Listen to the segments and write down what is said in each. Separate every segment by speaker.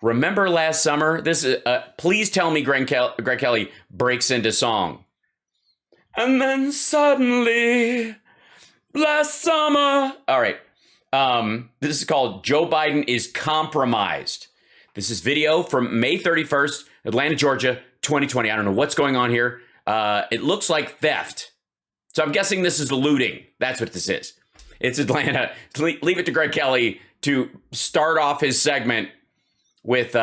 Speaker 1: Remember last summer? This is please tell me Greg Kelly breaks into song. And then suddenly, last summer. All right. This is called Joe Biden is Compromised. This is video from May 31st, Atlanta, Georgia, 2020. I don't know what's going on here. It looks like theft. So I'm guessing this is looting. That's what this is. It's Atlanta. Leave it to Greg Kelly to start off his segment with,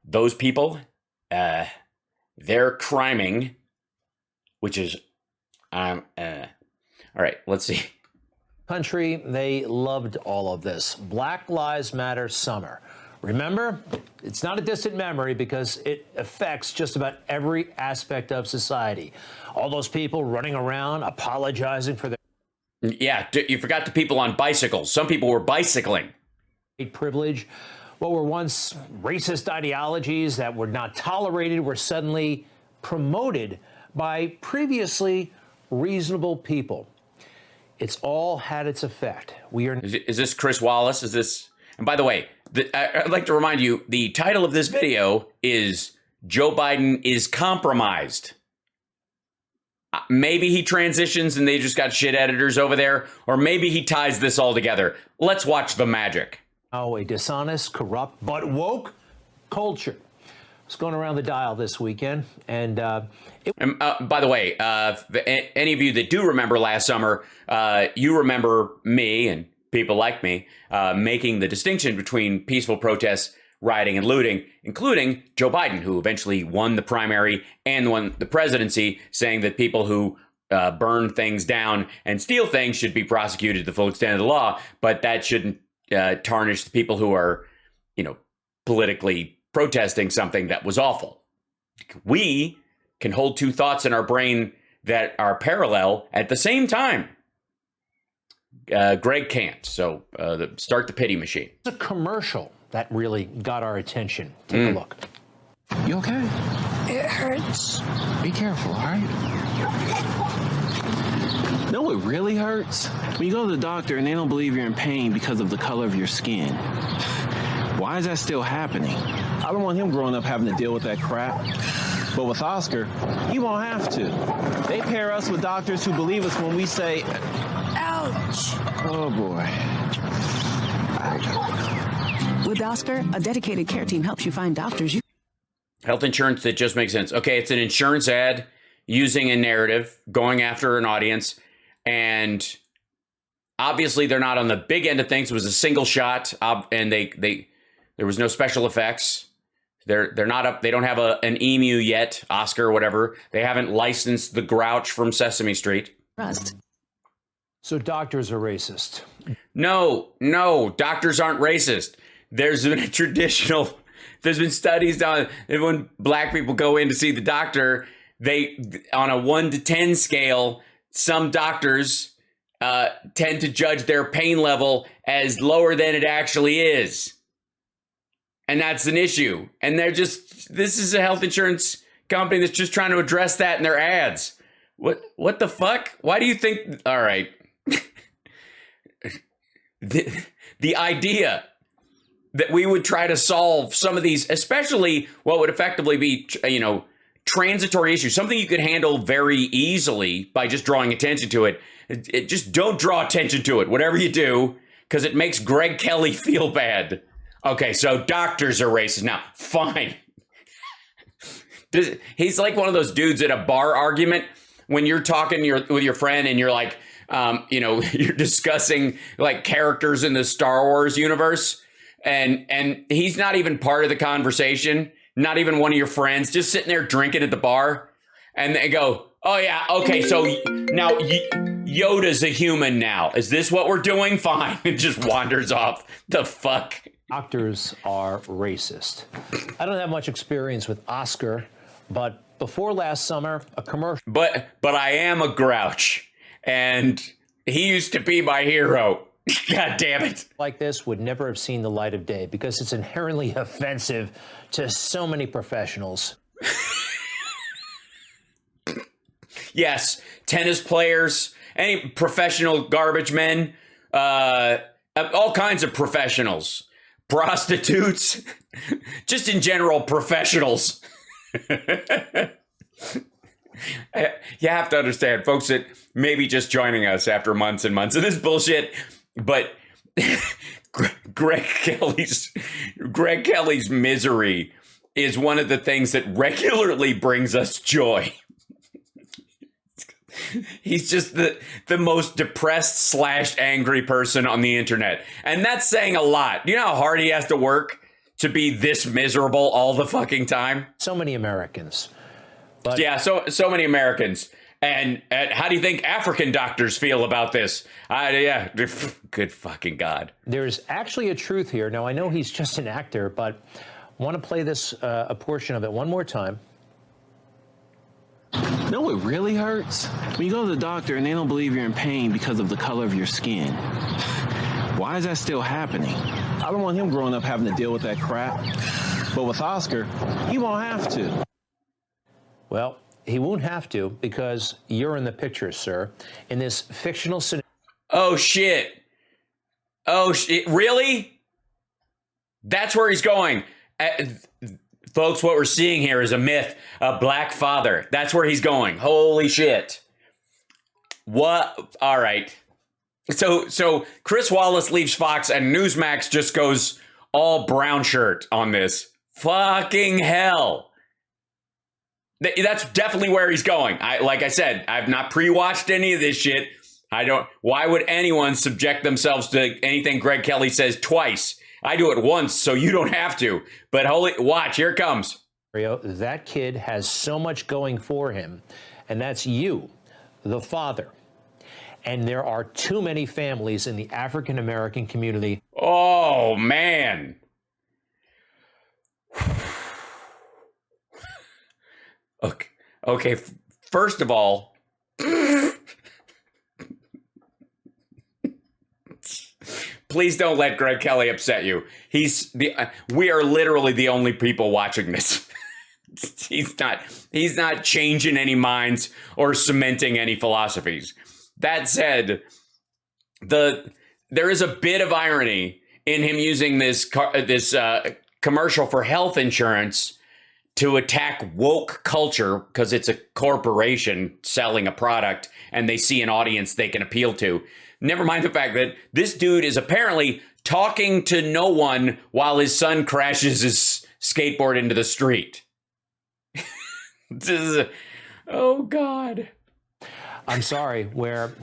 Speaker 1: those people, they're criming, which is, all right, let's see.
Speaker 2: Country, they loved all of this. Black Lives Matter summer. Remember? It's not a distant memory because it affects just about every aspect of society. All those people running around apologizing for their
Speaker 1: Yeah, you forgot the people on bicycles. Some people were bicycling.
Speaker 2: Privilege. What were once racist ideologies that were not tolerated were suddenly promoted by previously reasonable people. It's all had its effect. We are.
Speaker 1: Is this Chris Wallace? Is this? And by the way, I'd like to remind you, the title of this video is Joe Biden is Compromised. Maybe he transitions and they just got shit editors over there, or maybe he ties this all together. Let's watch the magic.
Speaker 2: Oh, a dishonest, corrupt, but woke culture. It's going around the dial this weekend. And
Speaker 1: by the way, any of you that do remember last summer, you remember me and people like me making the distinction between peaceful protests, rioting, and looting, including Joe Biden, who eventually won the primary and won the presidency, saying that people who burn things down and steal things should be prosecuted to the full extent of the law, but that shouldn't tarnish the people who are, politically protesting something that was awful. We can hold two thoughts in our brain that are parallel at the same time. Greg can't. So start the pity machine.
Speaker 2: It's a commercial that really got our attention. Take a look.
Speaker 3: You okay?
Speaker 4: It hurts.
Speaker 3: Be careful, all right? No, it really hurts. When you go to the doctor and they don't believe you're in pain because of the color of your skin. Why is that still happening? I don't want him growing up having to deal with that crap. But with Oscar, he won't have to. They pair us with doctors who believe us when we say,
Speaker 4: Ouch.
Speaker 3: oh boy.
Speaker 5: With Oscar, a dedicated care team helps you find doctors.
Speaker 1: Health insurance that just makes sense. Okay, it's an insurance ad using a narrative, going after an audience, and obviously they're not on the big end of things. It was a single shot, and there was no special effects. They're not up. They don't have an emu yet, Oscar or whatever. They haven't licensed the Grouch from Sesame Street.
Speaker 5: Trust.
Speaker 2: So doctors are racist.
Speaker 1: No, doctors aren't racist. There's been studies on when black people go in to see the doctor, they, on a 1 to 10 scale, some doctors tend to judge their pain level as lower than it actually is. And that's an issue. And this is a health insurance company that's just trying to address that in their ads. What the fuck? Why do you think? All right. The idea that we would try to solve some of these, especially what would effectively be, transitory issues, something you could handle very easily by just drawing attention to it. Just don't draw attention to it, whatever you do, because it makes Greg Kelly feel bad. Okay, so doctors are racist. Now, fine. He's like one of those dudes at a bar argument when you're talking with your friend and you're like, you're discussing like characters in the Star Wars universe, and he's not even part of the conversation, not even one of your friends, just sitting there drinking at the bar, and they go, oh yeah, okay, so now Yoda's a human now. Is this what we're doing? Fine. It just wanders off. The fuck?
Speaker 2: Doctors are racist. I don't have much experience with Oscar, but before last summer, a commercial.
Speaker 1: But I am a Grouch, and he used to be my hero. God damn it.
Speaker 2: Like this would never have seen the light of day because it's inherently offensive to so many professionals.
Speaker 1: Yes, tennis players, any professional garbage men, all kinds of professionals. prostitutes, just in general, professionals. You have to understand, folks that may be just joining us after months and months of this bullshit, but Greg Kelly's misery is one of the things that regularly brings us joy. He's just the most depressed / angry person on the internet. And that's saying a lot. Do you know how hard he has to work to be this miserable all the fucking time?
Speaker 2: So many Americans. But
Speaker 1: yeah, so many Americans. And how do you think African doctors feel about this? Yeah, good fucking God.
Speaker 2: There's actually a truth here. Now, I know he's just an actor, but I want to play this, a portion of it one more time.
Speaker 3: No, what really hurts? When you go to the doctor and they don't believe you're in pain because of the color of your skin. Why is that still happening? I don't want him growing up having to deal with that crap. But with Oscar, he won't have to.
Speaker 2: Well, he won't have to because you're in the picture, sir. In this fictional scenario.
Speaker 1: Oh, shit. Oh, shit. Really? That's where he's going. Folks, what we're seeing here is a myth, a black father. That's where he's going. Holy shit. What? All right. So Chris Wallace leaves Fox and Newsmax just goes all brown shirt on this. Fucking hell. That's definitely where he's going. Like I said, I've not pre-watched any of this shit. Why would anyone subject themselves to anything Greg Kelly says twice? I do it once, so you don't have to. But watch, here it comes.
Speaker 2: That kid has so much going for him, and that's you, the father. And there are too many families in the African American community.
Speaker 1: Oh, man. Okay, first of all, please don't let Greg Kelly upset you. We are literally the only people watching this. He's not changing any minds or cementing any philosophies. That said, there is a bit of irony in him using this commercial for health insurance to attack woke culture because it's a corporation selling a product and they see an audience they can appeal to. Never mind the fact that this dude is apparently talking to no one while his son crashes his skateboard into the street. Oh, God.
Speaker 2: I'm sorry, where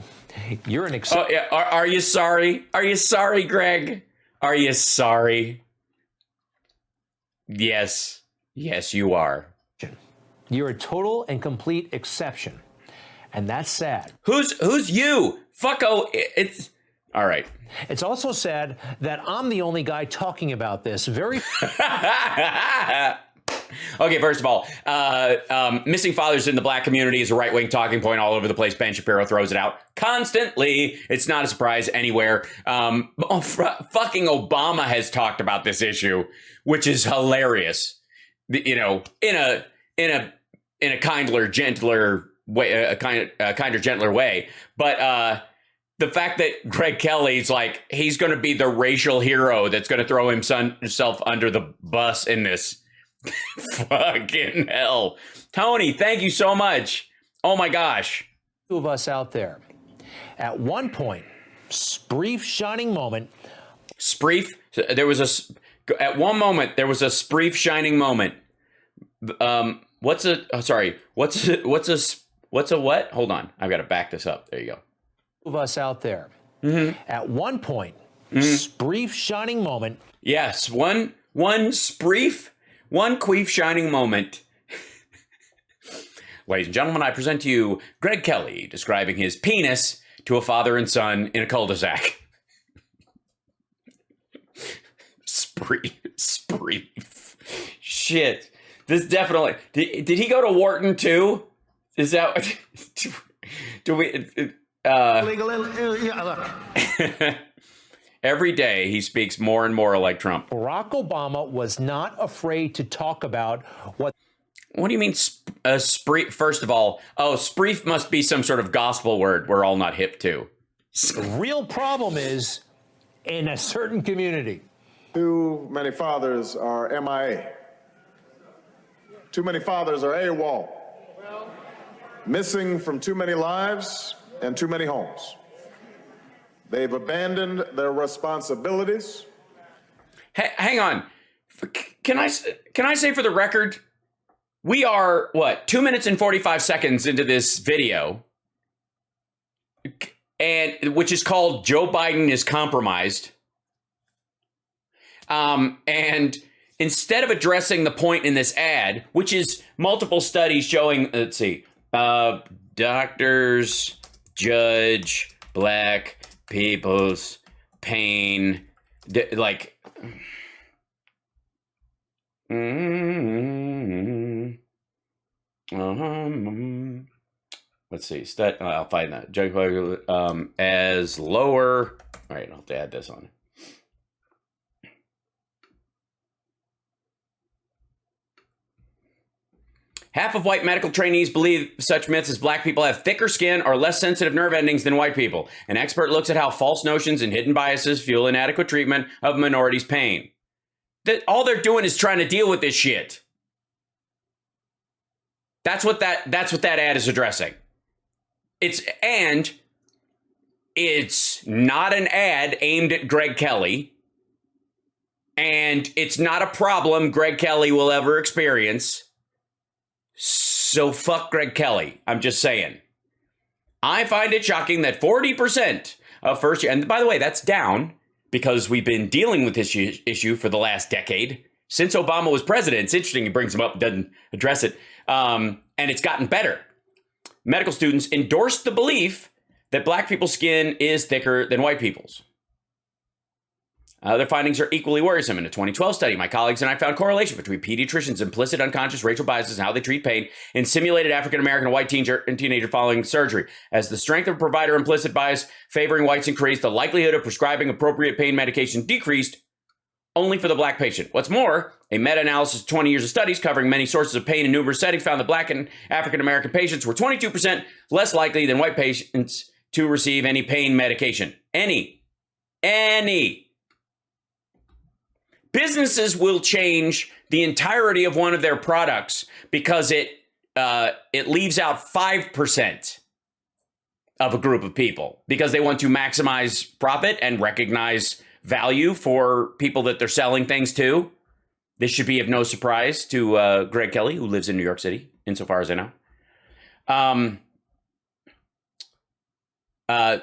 Speaker 2: you're an
Speaker 1: Oh, yeah. Are you sorry? Are you sorry, Greg? Are you sorry? Yes. Yes, you are.
Speaker 2: You're a total and complete exception. And that's sad.
Speaker 1: Who's you? Fucko, it's all right.
Speaker 2: It's also sad that I'm the only guy talking about this. Very.
Speaker 1: Okay, first of all, missing fathers in the black community is a right-wing talking point all over the place. Ben Shapiro throws it out constantly. It's not a surprise anywhere. Fucking Obama has talked about this issue, which is hilarious. You know, in a kinder, gentler way, a kinder, gentler way. But the fact that Greg Kelly's like, he's going to be the racial hero that's going to throw himself under the bus in this. Fucking hell. Tony, thank you so much. Oh my gosh.
Speaker 2: Two of us out there. At one point, brief shining moment.
Speaker 1: At one moment, there was a brief shining moment. What's a what? Hold on. I've got to back this up. There you go.
Speaker 2: Two of us out there.
Speaker 1: Mm-hmm.
Speaker 2: At one point, brief shining moment.
Speaker 1: Yes, one queef shining moment. Ladies and gentlemen, I present to you Greg Kelly describing his penis to a father and son in a cul-de-sac. Spreef. Shit. This definitely... Did he go to Wharton too? Is that... Do we...
Speaker 2: Look.
Speaker 1: Every day he speaks more and more like Trump.
Speaker 2: Barack Obama was not afraid to talk about what...
Speaker 1: What do you mean, spreef? First of all, spreef must be some sort of gospel word we're all not hip to.
Speaker 2: The real problem is in a certain community.
Speaker 6: Too many fathers are MIA. Too many fathers are AWOL. Missing from too many lives and too many homes. They've abandoned their responsibilities.
Speaker 1: Hang on. Can I say for the record, we are, what, 2 minutes and 45 seconds into this video, and which is called Joe Biden is Compromised. And instead of addressing the point in this ad, which is multiple studies showing, let's see, doctors judge black people's pain, like, let's see, I'll find that. Judge as lower. All right, I'll have to add this on. Half of white medical trainees believe such myths as black people have thicker skin or less sensitive nerve endings than white people. An expert looks at how false notions and hidden biases fuel inadequate treatment of minorities' pain. All they're doing is trying to deal with this shit. That's what that ad is addressing. It's not an ad aimed at Greg Kelly, and it's not a problem Greg Kelly will ever experience. So fuck Greg Kelly. I'm just saying. I find it shocking that 40% of first year, and by the way, that's down because we've been dealing with this issue for the last decade. Since Obama was president, it's interesting he brings them up, doesn't address it, and it's gotten better. Medical students endorsed the belief that black people's skin is thicker than white people's. Their findings are equally worrisome. In a 2012 study, my colleagues and I found correlation between pediatricians' implicit unconscious racial biases and how they treat pain in simulated African-American and white teenager following surgery. As the strength of provider implicit bias favoring whites increased, the likelihood of prescribing appropriate pain medication decreased only for the black patient. What's more, a meta-analysis of 20 years of studies covering many sources of pain in numerous settings found that black and African-American patients were 22% less likely than white patients to receive any pain medication. Any. Businesses will change the entirety of one of their products because it leaves out 5% of a group of people because they want to maximize profit and recognize value for people that they're selling things to. This should be of no surprise to Greg Kelly, who lives in New York City, insofar as I know.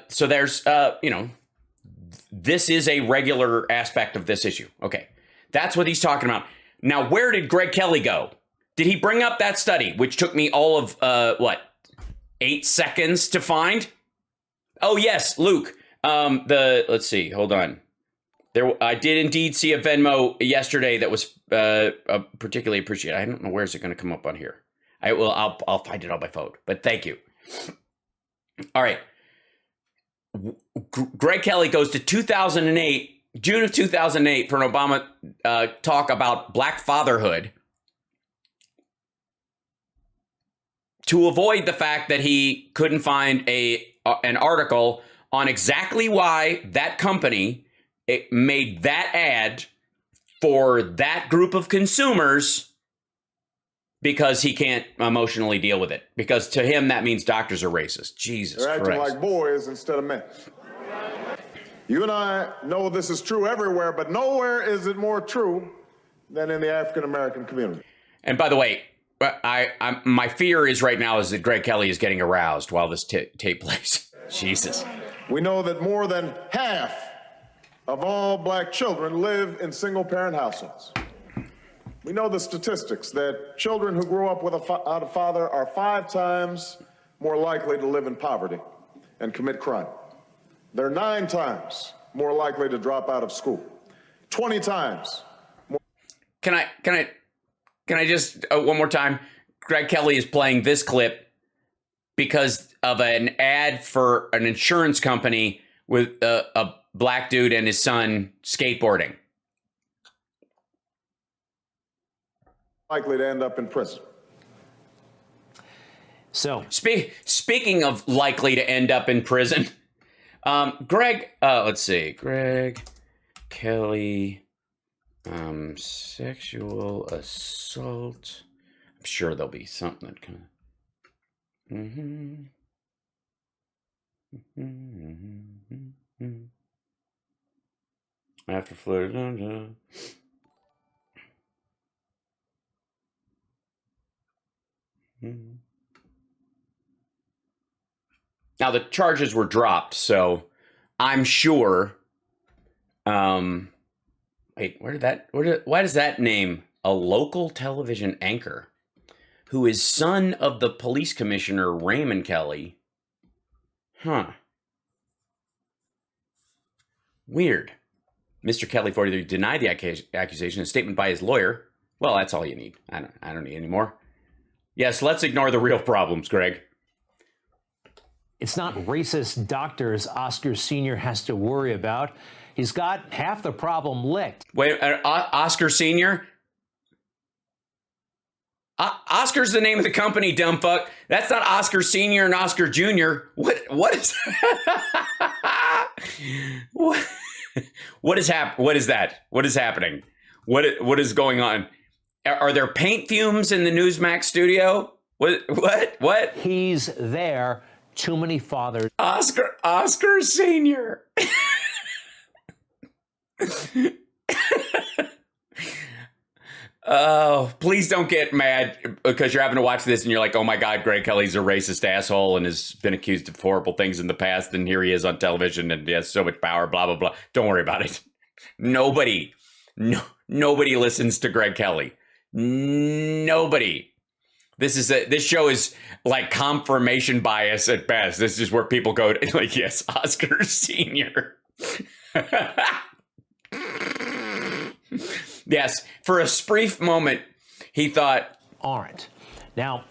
Speaker 1: So there's, this is a regular aspect of this issue. Okay. That's what he's talking about. Now, where did Greg Kelly go? Did he bring up that study, which took me all of, 8 seconds to find? Oh, yes, Luke. Let's see, hold on. I did indeed see a Venmo yesterday that was particularly appreciated. I don't know, where's it going to come up on here? I'll find it on my phone, but thank you. All right. Greg Kelly goes to 2008. June of 2008 for an Obama talk about black fatherhood to avoid the fact that he couldn't find an article on exactly why that company made that ad for that group of consumers because he can't emotionally deal with it. Because to him, that means doctors are racist. Jesus Christ.
Speaker 6: They're acting like boys instead of men. You and I know this is true everywhere, but nowhere is it more true than in the African-American community.
Speaker 1: And by the way, my fear is right now is that Greg Kelly is getting aroused while this tape plays. Jesus.
Speaker 6: We know that more than half of all black children live in single-parent households. We know the statistics that children who grow up without a father are 5 times more likely to live in poverty and commit crime. They're 9 times more likely to drop out of school. 20 times more.
Speaker 1: Can I just one more time? Greg Kelly is playing this clip because of an ad for an insurance company with a black dude and his son skateboarding.
Speaker 6: Likely to end up in prison.
Speaker 2: So
Speaker 1: speaking of likely to end up in prison. Greg, let's see. Greg Kelly Sexual assault. I'm sure there'll be something that kind of. After Florida. Now the charges were dropped, so I'm sure. Wait, why does that name a local television anchor who is son of the police commissioner Raymond Kelly? Huh. Weird. Mr. Kelly 43 denied the accusation. A statement by his lawyer. Well, that's all you need. I don't need any more. Yes, let's ignore the real problems, Greg.
Speaker 2: It's not racist doctors Oscar Sr. has to worry about. He's got half the problem licked.
Speaker 1: Wait, Oscar Sr.? Oscar's the name of the company, dumb fuck. That's not Oscar Sr. and Oscar Jr. What is what is that? What is happening? What is going on? Are there paint fumes in the Newsmax studio? What?
Speaker 2: He's there. Too many fathers.
Speaker 1: Oscar Sr. Oh, please don't get mad because you're having to watch this and you're like, oh my God, Greg Kelly's a racist asshole and has been accused of horrible things in the past. And here he is on television and he has so much power, blah, blah, blah. Don't worry about it. Nobody listens to Greg Kelly. Nobody. This show is like confirmation bias at best. This is where people go to, like, yes, Oscar Sr. Yes, for a brief moment, he thought.
Speaker 2: Aren't. Now,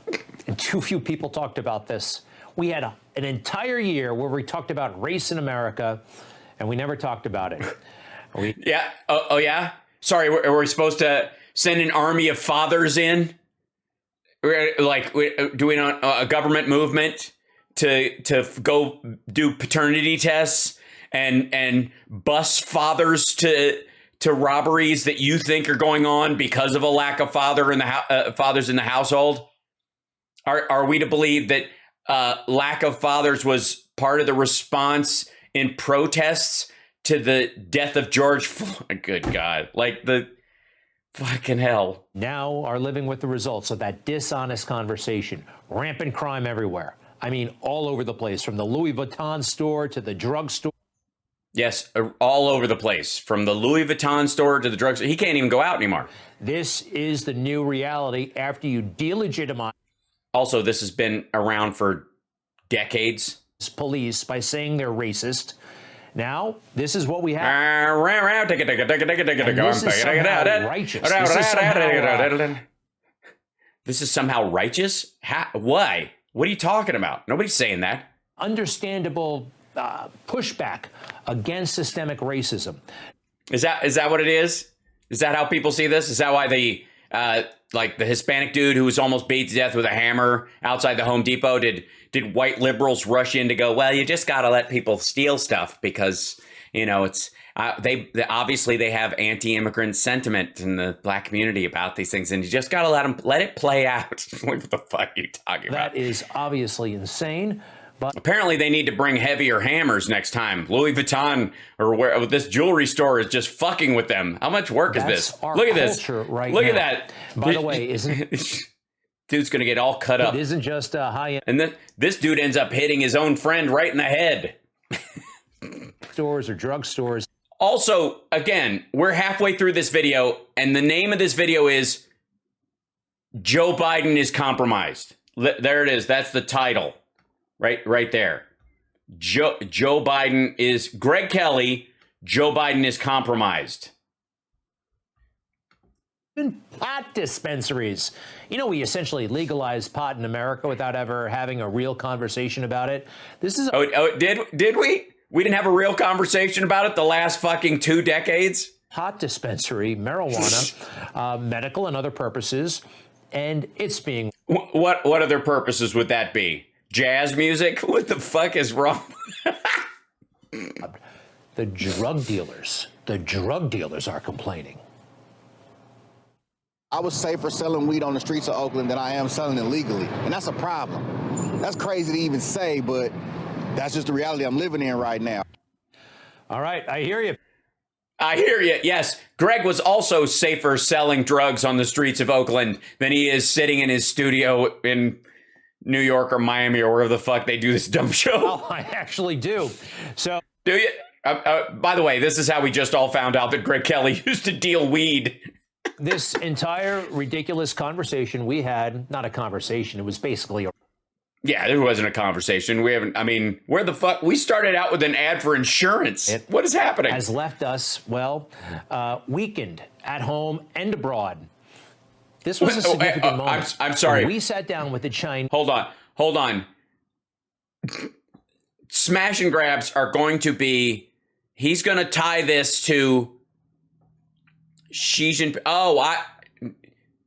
Speaker 2: too few people talked about this. We had an entire year where we talked about race in America, and we never talked about it.
Speaker 1: Yeah. Oh, yeah? Sorry, were we supposed to send an army of fathers in? Like, doing a government movement to go do paternity tests and bus fathers to robberies that you think are going on because of a lack of fathers in the household? Are we to believe that lack of fathers was part of the response in protests to the death of George Floyd? Good God. Like the fucking hell.
Speaker 2: Now are living with the results of that dishonest conversation. Rampant crime everywhere. I mean, all over the place, from the Louis Vuitton store to the drugstore.
Speaker 1: Yes, all over the place, from the Louis Vuitton store to the drugstore. He can't even go out anymore.
Speaker 2: This is the new reality after you delegitimize.
Speaker 1: Also, this has been around for decades.
Speaker 2: Police by saying they're racist. Now, this is what we have.
Speaker 1: And this
Speaker 2: is somehow righteous.
Speaker 1: This is somehow righteous? Why? What are you talking about? Nobody's saying that.
Speaker 2: Understandable pushback against systemic racism.
Speaker 1: Is that what it is? Is that how people see this? Is that why the Hispanic dude who was almost beat to death with a hammer outside the Home Depot, did white liberals rush in to go, well, you just got to let people steal stuff because, you know, it's they obviously they have anti-immigrant sentiment in the black community about these things, and you just got to let it play out. What the fuck are you talking about?
Speaker 2: That is obviously insane. But
Speaker 1: apparently they need to bring heavier hammers next time. Louis Vuitton or where this jewelry store is just fucking with them. How much work is this?
Speaker 2: Look at this.
Speaker 1: Right Look
Speaker 2: now.
Speaker 1: At that.
Speaker 2: By the way, isn't
Speaker 1: dude's going to get all cut up.
Speaker 2: It isn't just a high-end.
Speaker 1: And then this dude ends up hitting his own friend right in the head.
Speaker 2: Stores or drugstores.
Speaker 1: Also, again, we're halfway through this video, and the name of this video is Joe Biden is compromised. There it is. That's the title. Right there. Joe Biden is Greg Kelly. Joe Biden is compromised.
Speaker 2: Pot dispensaries. You know, we essentially legalized pot in America without ever having a real conversation about it. This is.
Speaker 1: Did we? We didn't have a real conversation about it the last fucking 2 decades.
Speaker 2: Pot dispensary, marijuana, medical and other purposes, and it's being.
Speaker 1: What other purposes would that be? Jazz music? What the fuck is wrong?
Speaker 2: The drug dealers are complaining.
Speaker 7: I was safer selling weed on the streets of Oakland than I am selling it legally. And that's a problem. That's crazy to even say, but that's just the reality I'm living in right now.
Speaker 2: All right, I hear you.
Speaker 1: I hear you. Yes, Greg was also safer selling drugs on the streets of Oakland than he is sitting in his studio in New York or Miami or wherever the fuck they do this dumb show.
Speaker 2: Oh, I actually do. So,
Speaker 1: do you? By the way, this is how we just all found out that Greg Kelly used to deal weed.
Speaker 2: This entire ridiculous conversation we had, not a conversation, it was basically a...
Speaker 1: Yeah, there wasn't a conversation. We haven't, I mean, where the fuck? We started out with an ad for insurance. What is happening?
Speaker 2: Has left us, well, weakened at home and abroad. This was a significant moment.
Speaker 1: I'm sorry.
Speaker 2: We sat down with the Chinese.
Speaker 1: Hold on. Smash and grabs are going to be, he's going to tie this to Xi Jinping.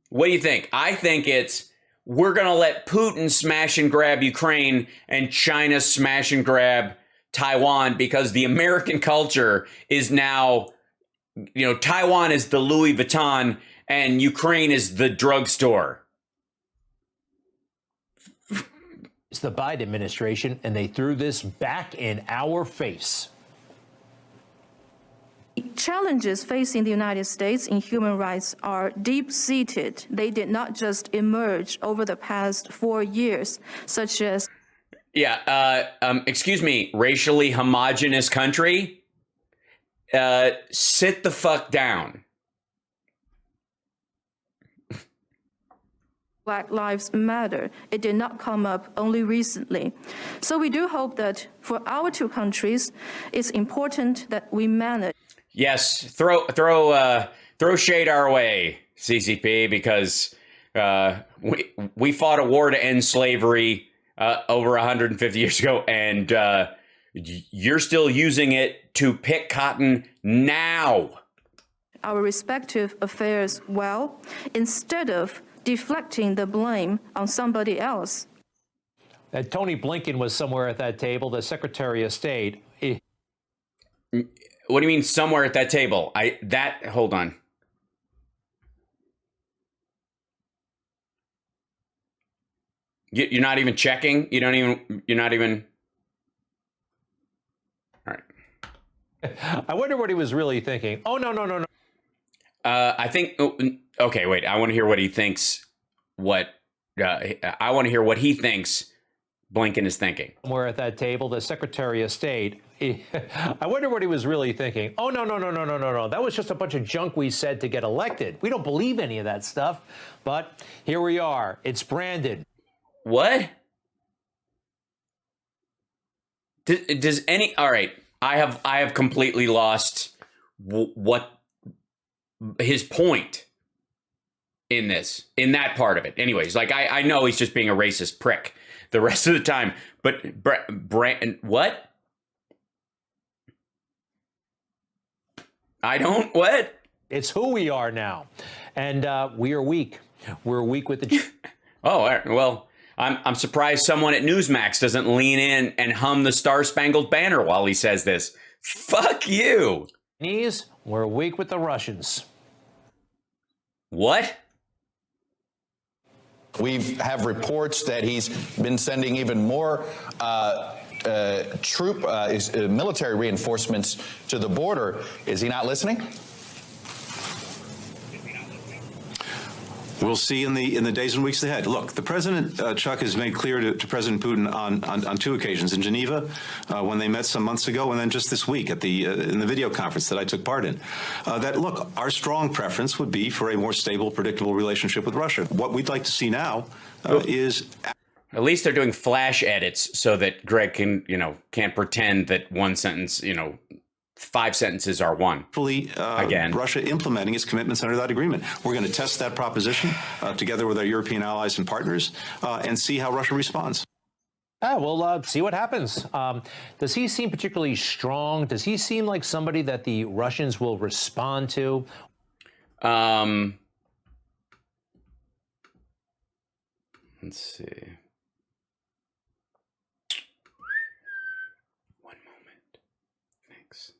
Speaker 1: What do you think? I think it's, we're going to let Putin smash and grab Ukraine and China smash and grab Taiwan because the American culture is now, Taiwan is the Louis Vuitton and Ukraine is the drugstore.
Speaker 2: It's the Biden administration, and they threw this back in our face.
Speaker 8: Challenges facing the United States in human rights are deep-seated. They did not just emerge over the past 4 years, such as...
Speaker 1: Excuse me, racially homogenous country? Sit the fuck down.
Speaker 8: Black Lives Matter. It did not come up only recently. So we do hope that for our two countries, it's important that we manage.
Speaker 1: Yes, throw shade our way, CCP, because we fought a war to end slavery over 150 years ago, and you're still using it to pick cotton now.
Speaker 8: Our respective affairs well, instead of deflecting the blame on somebody else.
Speaker 2: Tony Blinken was somewhere at that table, the Secretary of State.
Speaker 1: What do you mean somewhere at that table? Hold on. You're not even checking? You're not even. All right.
Speaker 2: I wonder what he was really thinking. Oh, no.
Speaker 1: I think, okay, wait, I want to hear what he thinks, I want to hear what he thinks Blinken is thinking.
Speaker 2: Somewhere at that table, the Secretary of State. I wonder what he was really thinking. Oh, no. That was just a bunch of junk we said to get elected. We don't believe any of that stuff. But here we are. It's branded.
Speaker 1: What? Does any... All right. I have completely lost what his point in that part of it. Anyways, like I know he's just being a racist prick the rest of the time, but what? What?
Speaker 2: It's who we are now. And we are weak. We're weak with the...
Speaker 1: Oh, all right. Well, I'm surprised someone at Newsmax doesn't lean in and hum the Star Spangled Banner while he says this. Fuck you.
Speaker 2: We're weak with the Russians.
Speaker 1: What?
Speaker 9: We have reports that he's been sending even more military reinforcements to the border. Is he not listening?
Speaker 10: We'll see in the days and weeks ahead. Look, the president, Chuck, has made clear to President Putin on two occasions, in Geneva, when they met some months ago, and then just this week at in the video conference that I took part in, that, look, our strong preference would be for a more stable, predictable relationship with Russia. What we'd like to see now is...
Speaker 1: At least they're doing flash edits so that Greg can't pretend that one sentence, 5 sentences are one. Again,
Speaker 10: Russia implementing its commitments under that agreement. We're going to test that proposition together with our European allies and partners and see how Russia responds.
Speaker 2: We'll see what happens. Does he seem particularly strong? Does he seem like somebody that the Russians will respond to?
Speaker 1: Let's see. One moment. Thanks.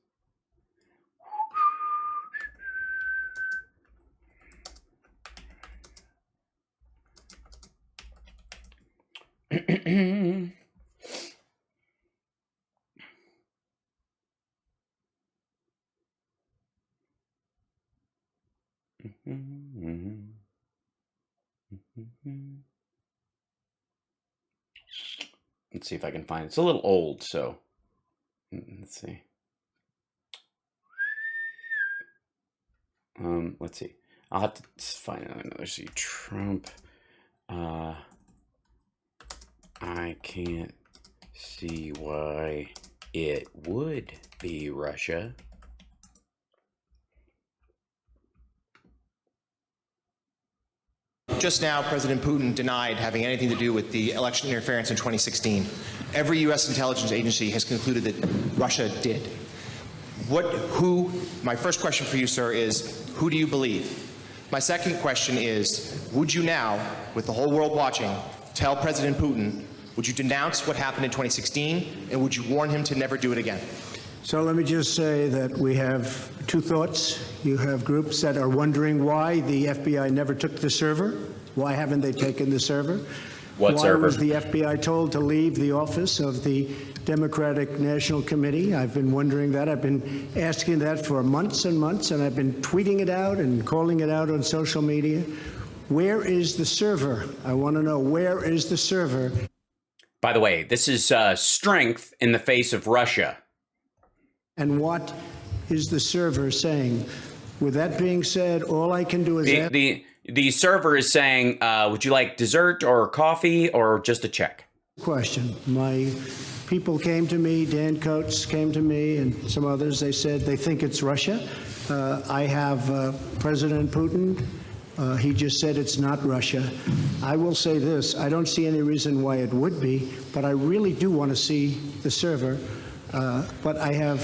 Speaker 1: Let's see if I can find it. It's a little old, so let's see. Let's see. I'll have to find another. See, Trump. I can't see why it would be Russia.
Speaker 11: Just now, President Putin denied having anything to do with the election interference in 2016. Every U.S. intelligence agency has concluded that Russia did. My first question for you, sir, is who do you believe? My second question is, would you now, with the whole world watching, tell President Putin, would you denounce what happened in 2016, and would you warn him to never do it again?
Speaker 12: So let me just say that we have two thoughts. You have groups that are wondering why the FBI never took the server. Why haven't they taken the server?
Speaker 1: What server?
Speaker 12: Why was the FBI told to leave the office of the Democratic National Committee? I've been wondering that. I've been asking that for months and months, and I've been tweeting it out and calling it out on social media. Where is the server? I want to know, where is the server?
Speaker 1: By the way, this is strength in the face of Russia.
Speaker 12: And what is the server saying? With that being said, all I can do is
Speaker 1: the server is saying, would you like dessert or coffee or just a check?
Speaker 12: Question. My people came to me, Dan Coates came to me, and some others. They said they think it's Russia. I have President Putin. He just said it's not Russia. I will say this. I don't see any reason why it would be, but I really do want to see the server. But I have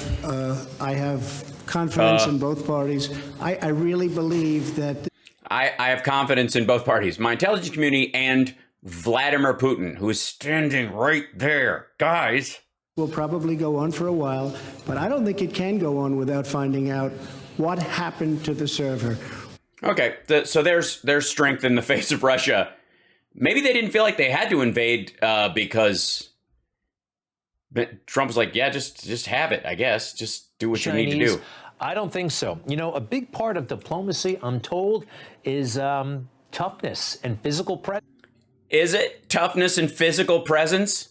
Speaker 12: confidence in both parties. I really believe that.
Speaker 1: I have confidence in both parties, my intelligence community and Vladimir Putin, who is standing right there. Guys.
Speaker 12: Will probably go on for a while, but I don't think it can go on without finding out what happened to the server.
Speaker 1: Okay, so there's strength in the face of Russia. Maybe they didn't feel like they had to invade because Trump was like, yeah, just have it, I guess. Just do what you need to do.
Speaker 2: I don't think so. You know, a big part of diplomacy, I'm told, is toughness and physical presence.
Speaker 1: Is it toughness and physical presence?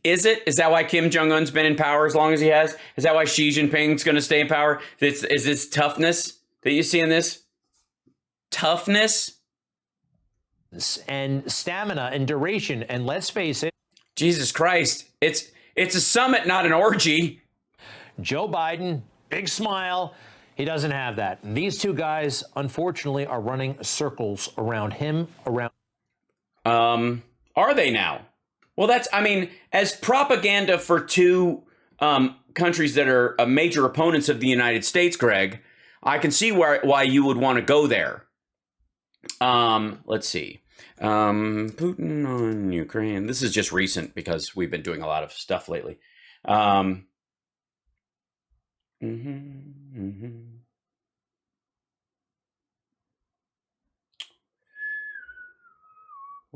Speaker 1: Is it? Is that why Kim Jong-un's been in power as long as he has? Is that why Xi Jinping's going to stay in power? Is this toughness that you see in this? Toughness?
Speaker 2: And stamina and duration. And let's face it.
Speaker 1: Jesus Christ. It's a summit, not an orgy.
Speaker 2: Joe Biden, big smile. He doesn't have that. And these two guys, unfortunately, are running circles around him,
Speaker 1: Are they now? Well, as propaganda for two countries that are major opponents of the United States, Greg, I can see why you would want to go there. Let's see. Putin on Ukraine. This is just recent because we've been doing a lot of stuff lately. Well,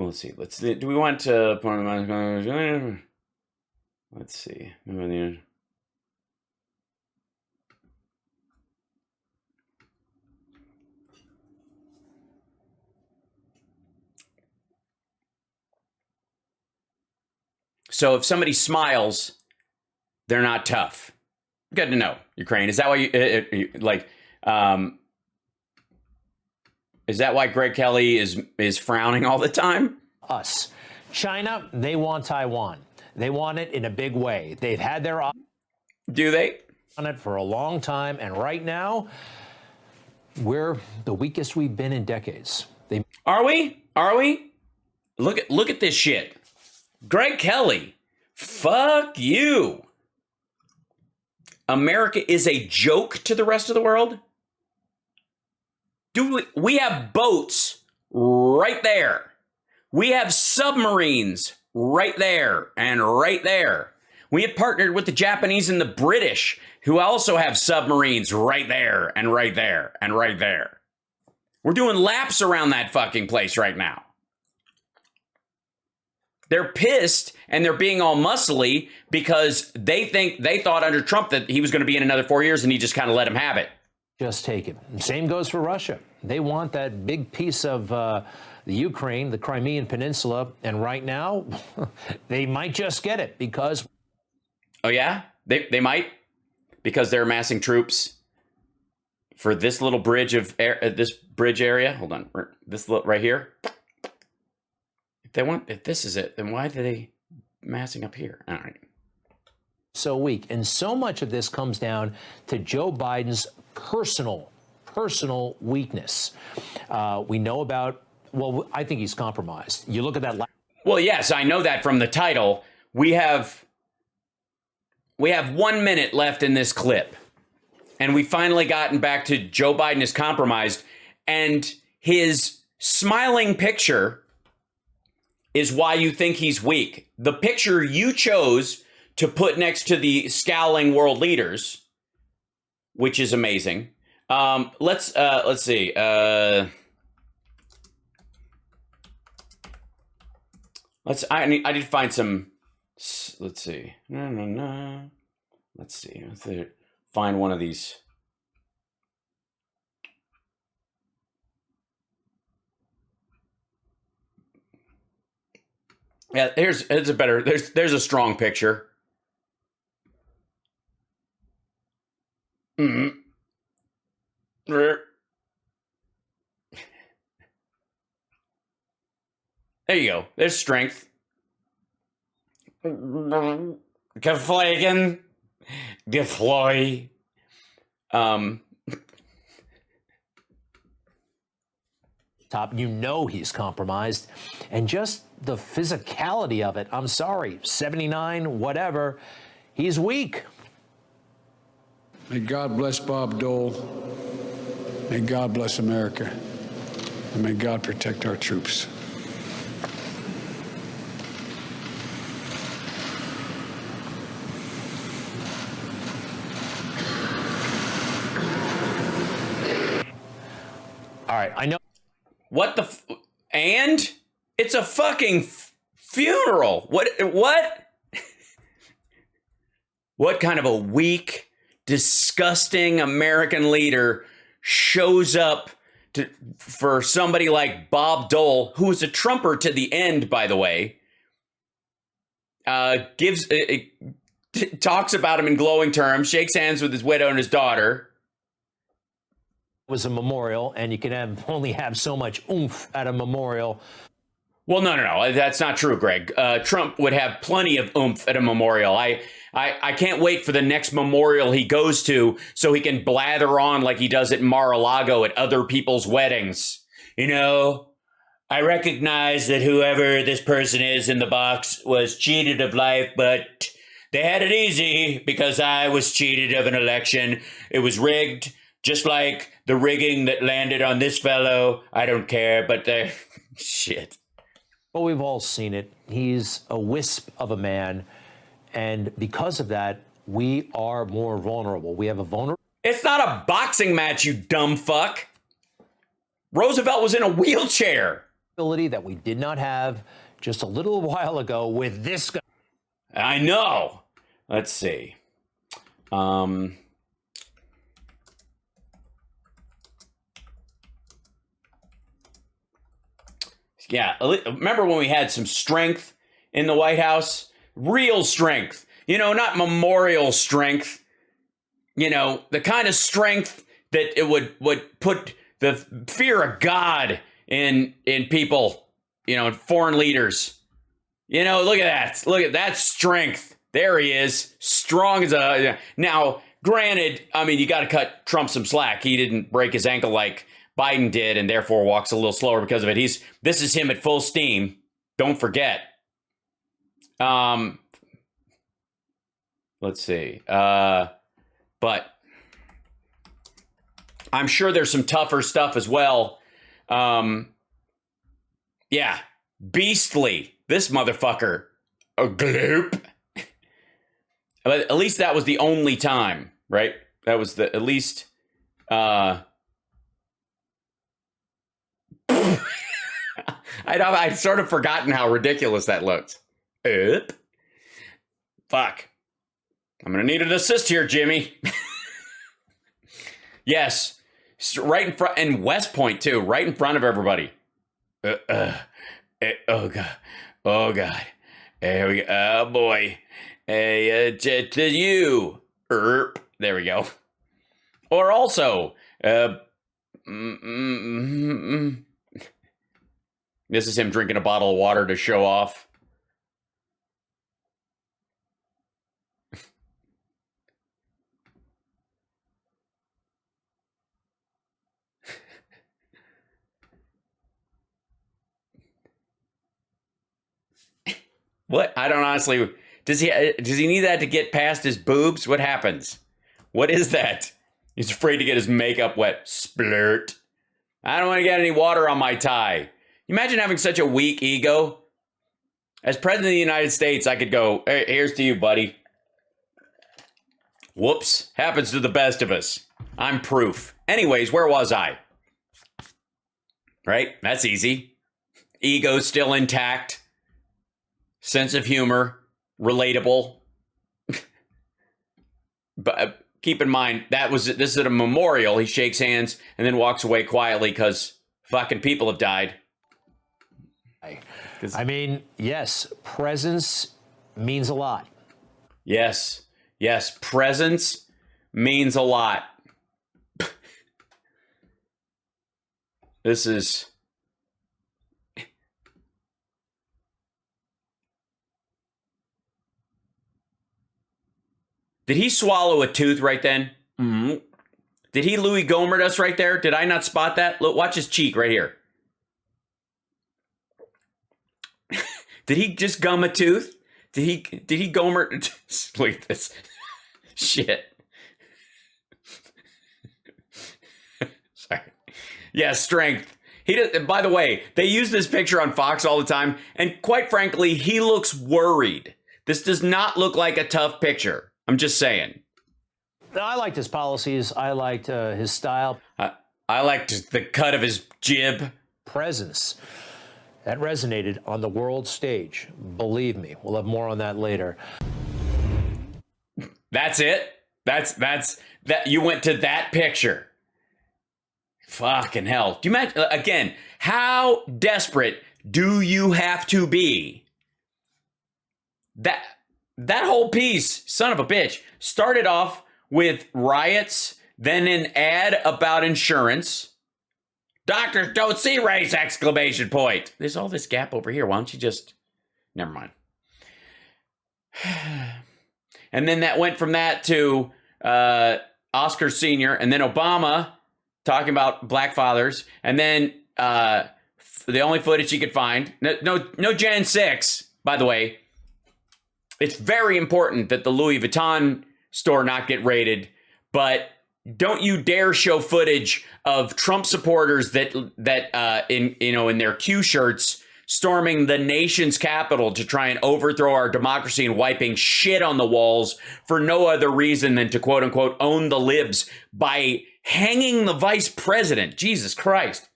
Speaker 1: let's see. Do we want to? Let's see. So if somebody smiles, they're not tough. Good to know, Ukraine. Is that why is that why Greg Kelly is frowning all the time?
Speaker 2: Us. China, they want Taiwan. They want it in a big way. They've had their eye
Speaker 1: Do they?
Speaker 2: on it for a long time, and right now, we're the weakest we've been in decades.
Speaker 1: Are we? Look at this shit. Greg Kelly, fuck you. America is a joke to the rest of the world? We have boats right there. We have submarines right there and right there. We have partnered with the Japanese and the British, who also have submarines right there and right there and right there. We're doing laps around that fucking place right now. They're pissed and they're being all muscly because they thought under Trump that he was going to be in another 4 years and he just kind of let him have it.
Speaker 2: Just take it. Same goes for Russia. They want that big piece of the Ukraine, the Crimean Peninsula, and right now they might just get it because.
Speaker 1: Oh yeah, they might, because they're amassing troops for this little bridge of this bridge area. Hold on, this right here. If this is it, then why are they massing up here? All right.
Speaker 2: So weak, and so much of this comes down to Joe Biden's personal weakness. We know about. Well, I think he's compromised. You look at that.
Speaker 1: Well, yes, I know that from the title. We have 1 minute left in this clip, and we finally gotten back to Joe Biden is compromised, and his smiling picture is why you think he's weak. The picture you chose to put next to the scowling world leaders, which is amazing. Let's see. I need to find some. Let's see. Let's see. Find one of these. Yeah, there's a strong picture. Mm-hmm. There you go. There's strength. Geflogen. Gefloy.
Speaker 2: Top, you know he's compromised, and just the physicality of it. I'm sorry, 79, whatever. He's weak.
Speaker 13: May God bless Bob Dole. May God bless America. And may God protect our troops.
Speaker 2: All right, I know.
Speaker 1: What the and it's a fucking funeral. What? What kind of a weak, disgusting American leader shows up for somebody like Bob Dole, who is a Trumper to the end, by the way, talks about him in glowing terms, shakes hands with his widow and his daughter.
Speaker 2: Was a memorial, and you can only have so much oomph at a memorial.
Speaker 1: Well, no, that's not true, Greg. Trump would have plenty of oomph at a memorial. I can't wait for the next memorial he goes to so he can blather on like he does at Mar-a-Lago at other people's weddings. You know, I recognize that whoever this person is in the box was cheated of life, but they had it easy because I was cheated of an election. It was rigged. Just like the rigging that landed on this fellow. I don't care, but shit.
Speaker 2: Well, we've all seen it. He's a wisp of a man. And because of that, we are more vulnerable. We have a vulnerable.
Speaker 1: It's not a boxing match, you dumb fuck. Roosevelt was in a wheelchair.
Speaker 2: Ability that we did not have just a little while ago with this guy.
Speaker 1: I know. Let's see. Yeah, remember when we had some strength in the White House? Real strength. You know, not memorial strength. You know, the kind of strength that it would put the fear of God in people, you know, in foreign leaders. You know, look at that. Look at that strength. There he is. Strong as a... Now, granted, I mean, you got to cut Trump some slack. He didn't break his ankle like Biden did, and therefore walks a little slower because of it. This is him at full steam. Don't forget. Let's see. But I'm sure there's some tougher stuff as well. Yeah. Beastly. This motherfucker. A gloop. But at least that was the only time, right? That was at least... I'd sort of forgotten how ridiculous that looked. Fuck. I'm going to need an assist here, Jimmy. Yes. Right in front, and West Point, too. Right in front of everybody. Oh, God. Oh, God. There we go. Oh, boy. Hey, to you. There we go. Or also, this is him drinking a bottle of water to show off. What? I don't honestly. Does he need that to get past his boobs? What happens? What is that? He's afraid to get his makeup wet. Splurt. I don't want to get any water on my tie. Imagine having such a weak ego. As president of the United States, I could go, hey, here's to you, buddy. Whoops. Happens to the best of us. I'm proof. Anyways, where was I? Right? That's easy. Ego still intact. Sense of humor. Relatable. But keep in mind, this is at a memorial. He shakes hands and then walks away quietly because fucking people have died.
Speaker 2: I mean, yes, presence means a lot.
Speaker 1: Yes. Yes, presence means a lot. This is... Did he swallow a tooth right then? Mm-hmm. Did he Louis Gohmert us right there? Did I not spot that? Look, watch his cheek right here. Did he just gum a tooth? Did he Gohmert? Look at this shit. Sorry. Yeah, strength. He does, by the way, they use this picture on Fox all the time, and quite frankly, he looks worried. This does not look like a tough picture. I'm just saying.
Speaker 2: I liked his policies. I liked his style.
Speaker 1: I liked the cut of his jib.
Speaker 2: Presence. That resonated on the world stage. Believe me. We'll have more on that later.
Speaker 1: That's it? That's that you went to that picture. Fucking hell. Do you imagine, again, how desperate do you have to be? That whole piece, son of a bitch, started off with riots, then an ad about insurance. Doctors don't see race, exclamation point. There's all this gap over here. Why don't you just... Never mind. And then that went from that to Oscar Sr., and then Obama talking about black fathers, and then the only footage he could find. No Jan 6, by the way. It's very important that the Louis Vuitton store not get raided, but don't you dare show footage of Trump supporters that in their Q shirts storming the nation's capital to try and overthrow our democracy and wiping shit on the walls for no other reason than to quote unquote own the libs by hanging the vice president. Jesus Christ.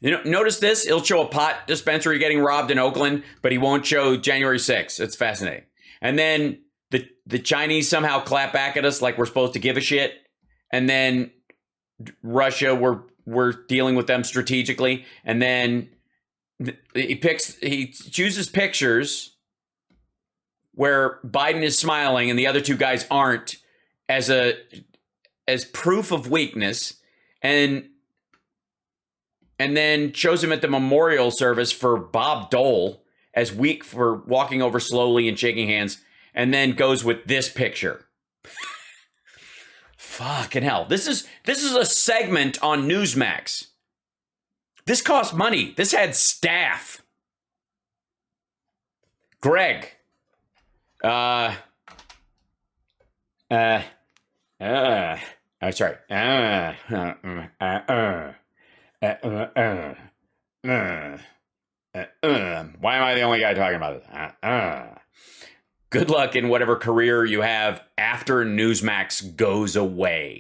Speaker 1: You know, notice this. He'll show a pot dispensary getting robbed in Oakland, but he won't show January 6th. It's fascinating. And then the Chinese somehow clap back at us like we're supposed to give a shit. And then Russia, we're dealing with them strategically. And then he chooses pictures where Biden is smiling and the other two guys aren't as proof of weakness. And then shows him at the memorial service for Bob Dole as weak for walking over slowly and shaking hands, and then goes with this picture. Fucking hell. This is a segment on Newsmax. This cost money. This had staff. Greg. I'm sorry. Why am I the only guy talking about this? Good luck in whatever career you have after Newsmax goes away.